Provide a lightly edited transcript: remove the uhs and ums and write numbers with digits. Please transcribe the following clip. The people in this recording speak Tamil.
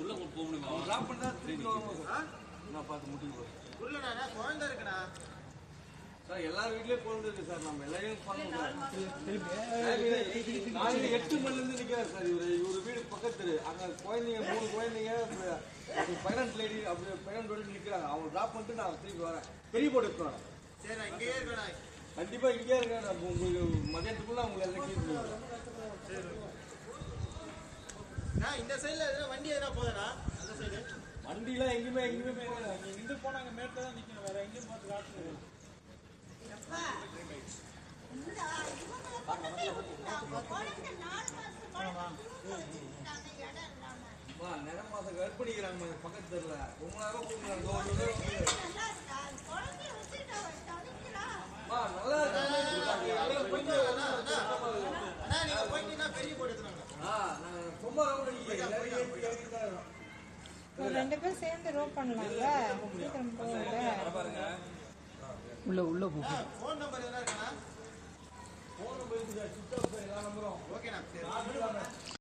உள்ள போக முடியுமா? டிராப் பண்ணா நான் பார்த்து முட்டிக்கு உள்ளடா குழந்தை இருக்குடா சார். எல்லா வீட்லயும் குழந்தை இருக்கு சார். நம்ம எல்லாரையும் பண்ணணும். 8 மணில இருந்து நிக்கிறாரு சார். இவரு வீடு பக்கத்து அங்க குழந்தைங்க 3 குழந்தைங்க பைனான்ஸ் லேடி அப்படி பைனான்ஸ் நிக்கிறாங்க. அவங்க டிராப் பண்ணிட்டு நான் திருப்பி வரேன். பெரிய போட்டு இருக்கேன். சரி இங்கேயே இருக்கடா. கண்டிப்பா இங்கே இருக்கேன். உங்களுக்கு மதியத்துக்குள்ள உங்களுக்கு எல்லாம் கேட்டு இந்த சைடுல வண்டி எதனா போதா? அந்த சைடு வண்டிலாம் எங்கேயுமே இங்க போனாங்க. மேட்ல தான் நிக்கணும். வேற எங்கேயும் பார்த்து காட்டுங்க. நேரம் மாசம் கற்பணிக்கிறாங்க பக்கத்து தெருல. உங்களாக பெரிய போட்டு ரெண்டு பேரும் சேர்ந்து ரோப் பண்ணலாம்ல. சீக்கிரம் போங்க. உள்ள